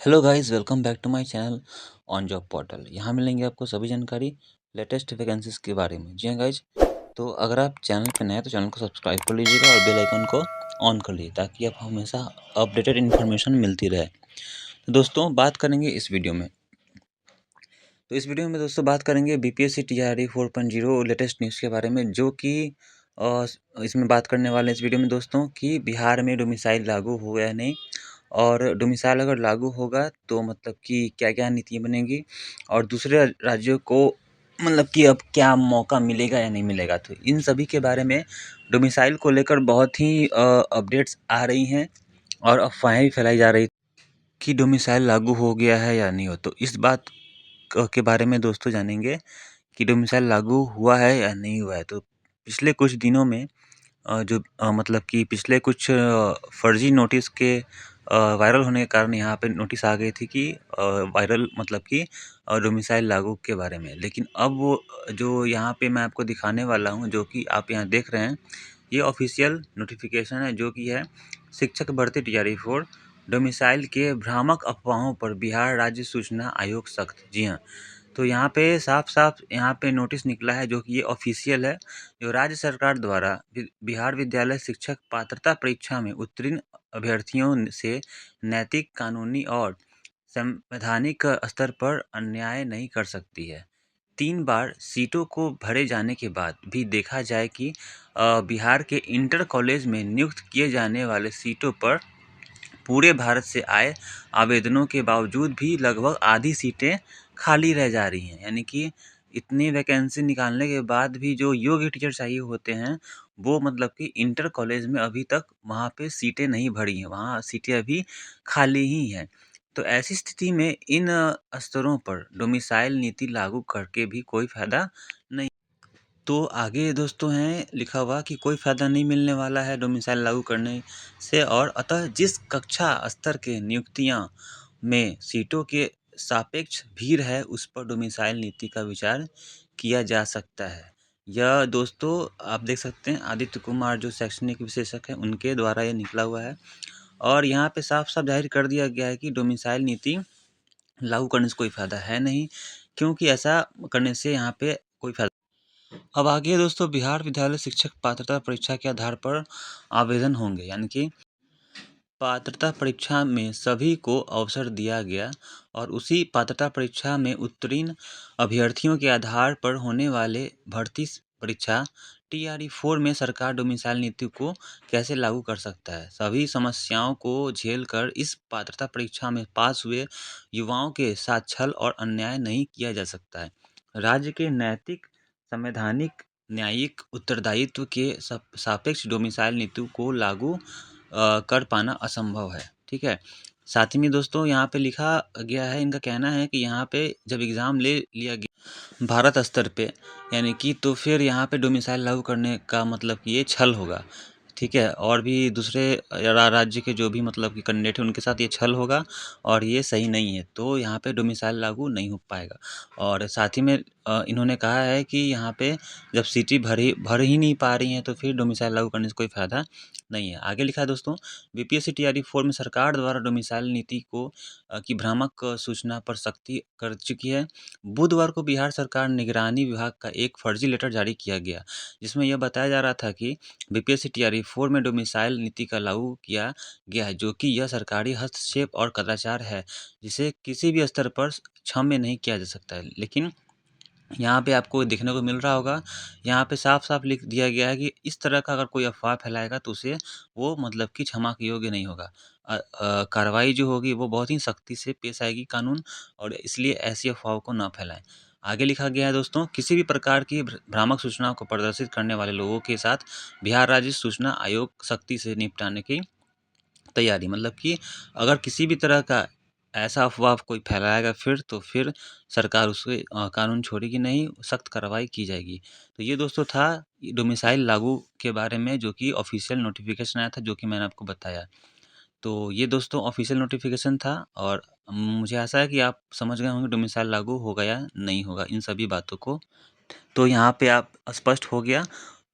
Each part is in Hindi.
Hello guys, welcome back to my channel on job portal. यहाँ मिलेंगे आपको सभी जानकारी लेटेस्ट वैकेंसीज के बारे में। जी हाँ गाइज, तो अगर आप चैनल पे नए हैं तो चैनल को सब्सक्राइब कर लीजिएगा और बेल आइकन को ऑन कर लीजिए ताकि आप हमेशा अपडेटेड इन्फॉर्मेशन मिलती रहे। तो दोस्तों बात करेंगे इस वीडियो में। तो इस वीडियो में दोस्तों बात करेंगे बीपीएससी टीआरई 4.0 लेटेस्ट न्यूज़ के बारे में, जो कि अ, इसमें बात करने वाले हैं इस वीडियो में दोस्तों कि बिहार में डोमिसाइल लागू हुआ है नहीं, और डोमिसाइल अगर लागू होगा तो मतलब कि क्या-क्या नीतियाँ बनेंगी और दूसरे राज्यों को मतलब कि अब क्या मौका मिलेगा या नहीं मिलेगा। तो इन सभी के बारे में डोमिसाइल को लेकर बहुत ही अपडेट्स आ रही हैं और अफ़वाहें भी फैलाई जा रही कि डोमिसाइल लागू हो गया है या नहीं हो। तो इस बात के बारे में दोस्तों जानेंगे कि डोमिसाइल लागू हुआ है या नहीं हुआ है। तो पिछले कुछ दिनों में जो मतलब कि पिछले कुछ फर्जी नोटिस के वायरल होने के कारण यहाँ पे नोटिस आ गई थी कि वायरल मतलब कि डोमिसाइल लागू के बारे में। लेकिन अब वो जो यहाँ पे मैं आपको दिखाने वाला हूँ, जो कि आप यहाँ देख रहे हैं, ये ऑफिशियल नोटिफिकेशन है, जो कि है शिक्षक भर्ती टीआरई 4 डोमिसाइल के भ्रामक अफवाहों पर बिहार राज्य सूचना आयोग सख्त। जी हाँ, तो यहाँ पे साफ-साफ यहाँ पे नोटिस निकला है, जो कि ये ऑफिशियल है, जो राज्य सरकार द्वारा बिहार विद्यालय शिक्षक पात्रता परीक्षा में उत्तीर्ण अभ्यर्थियों से नैतिक, कानूनी और संवैधानिक स्तर पर अन्याय नहीं कर सकती है। 3 बार सीटों को भरे जाने के बाद भी देखा जाए कि बिहार के इंटर कॉलेज में नियुक्त किए जाने वाले सीटों पर पूरे भारत से आए आवेदनों के बावजूद भी लगभग आधी सीटें खाली रह जा रही हैं। यानी कि इतनी वैकेंसी निकालने के बाद भी जो योग्य टीचर चाहिए होते हैं, वो मतलब कि इंटर कॉलेज में अभी तक वहाँ पे सीटें नहीं भरी हैं, वहाँ सीटें अभी खाली ही हैं। तो ऐसी स्थिति में इन स्तरों पर डोमिसाइल नीति लागू करके भी कोई फ़ायदा नहीं। तो आगे दोस्तों हैं लिखा हुआ कि कोई फ़ायदा नहीं मिलने वाला है डोमिसाइल लागू करने से, और अतः जिस कक्षा स्तर के नियुक्तियां में सीटों के सापेक्ष भीड़ है उस पर डोमिसाइल नीति का विचार किया जा सकता है। यह दोस्तों आप देख सकते हैं आदित्य कुमार जो शैक्षणिक विशेषज्ञ हैं उनके द्वारा ये निकला हुआ है, और यहाँ पे साफ साफ जाहिर कर दिया गया है कि डोमिसाइल नीति लागू करने से कोई फ़ायदा है नहीं, क्योंकि ऐसा करने से यहाँ पे कोई फ़ायदा। अब आगे दोस्तों बिहार विद्यालय शिक्षक पात्रता परीक्षा के आधार पर आवेदन होंगे, यानी कि पात्रता परीक्षा में सभी को अवसर दिया गया और उसी पात्रता परीक्षा में उत्तीर्ण अभ्यर्थियों के आधार पर होने वाले भर्ती परीक्षा टीआरई 4 में सरकार डोमिसाइल नीति को कैसे लागू कर सकता है। सभी समस्याओं को झेल कर इस पात्रता परीक्षा में पास हुए युवाओं के साथ छल और अन्याय नहीं किया जा सकता है। राज्य के नैतिक, संवैधानिक, न्यायिक उत्तरदायित्व के सापेक्ष डोमिसाइल नीति को लागू कर पाना असंभव है। ठीक है, साथ ही में दोस्तों यहाँ पे लिखा गया है, इनका कहना है कि यहाँ पे जब एग्ज़ाम ले लिया गया भारत स्तर पे, यानी कि तो फिर यहाँ पे डोमिसाइल लागू करने का मतलब कि ये छल होगा। ठीक है, और भी दूसरे राज्य के जो भी मतलब कि कैंडिडेट हैं उनके साथ ये छल होगा और ये सही नहीं है, तो यहाँ पे डोमिसाइल लागू नहीं हो पाएगा। और साथ ही में इन्होंने कहा है कि यहाँ पे जब सीटें भर ही नहीं पा रही हैं तो फिर डोमिसाइल लागू करने से कोई फ़ायदा नहीं है। आगे लिखा है दोस्तों, बीपीएससी टीआरई 4 में सरकार द्वारा डोमिसाइल नीति को की भ्रामक सूचना पर सख्ती कर चुकी है। बुधवार को बिहार सरकार निगरानी विभाग का एक फर्जी लेटर जारी किया गया, जिसमें यह बताया जा रहा था कि बीपीएससी टीआरई 4 में डोमिसाइल नीति का लागू किया गया है, जो कि यह सरकारी हस्तक्षेप और कदाचार है, जिसे किसी भी स्तर पर क्षम्य नहीं किया जा सकता है। लेकिन यहाँ पे आपको देखने को मिल रहा होगा, यहाँ पे साफ-साफ लिख दिया गया है कि इस तरह का अगर कोई अफ़वाह फैलाएगा तो उसे वो मतलब कि क्षमा के योग्य नहीं होगा। कार्रवाई जो होगी वो बहुत ही सख्ती से पेश आएगी कानून, और इसलिए ऐसी अफ़वाहों को ना फैलाएँ। आगे लिखा गया है दोस्तों, किसी भी प्रकार की भ्रामक सूचनाओं को प्रदर्शित करने वाले लोगों के साथ बिहार राज्य सूचना आयोग सख्ती से निपटाने की तैयारी। मतलब कि अगर किसी भी तरह का ऐसा अफ़वाह कोई फैलाएगा तो फिर सरकार उसे कानून छोड़ेगी नहीं, सख्त कार्रवाई की जाएगी। तो ये दोस्तों था डोमिसाइल लागू के बारे में, जो कि ऑफ़िशियल नोटिफ़िकेशन आया था, जो कि मैंने आपको बताया। तो ये दोस्तों ऑफ़िशियल नोटिफ़िकेशन था, और मुझे आशा है कि आप समझ गए होंगे डोमिसाइल लागू होगा या नहीं होगा इन सभी बातों को। तो यहाँ पे आप स्पष्ट हो गया।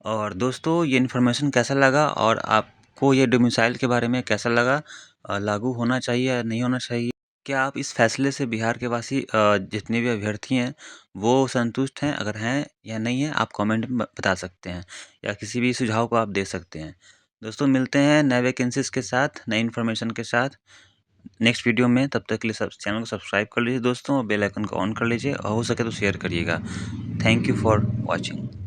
और दोस्तों ये इन्फॉर्मेशन कैसा लगा और आपको ये डोमिसाइल के बारे में कैसा लगा, लागू होना चाहिए या नहीं होना चाहिए? क्या आप इस फैसले से बिहार के वासी जितने भी अभ्यर्थी हैं वो संतुष्ट हैं? अगर हैं या नहीं है आप कमेंट में बता सकते हैं या किसी भी सुझाव को आप दे सकते हैं। दोस्तों मिलते हैं नए वैकेंसीज़ के साथ, नई इन्फॉर्मेशन के साथ नेक्स्ट वीडियो में। तब तक के लिए सब चैनल को सब्सक्राइब कर लीजिए दोस्तों और बेल आइकन को ऑन कर लीजिए और हो सके तो शेयर करिएगा। Thank you for watching.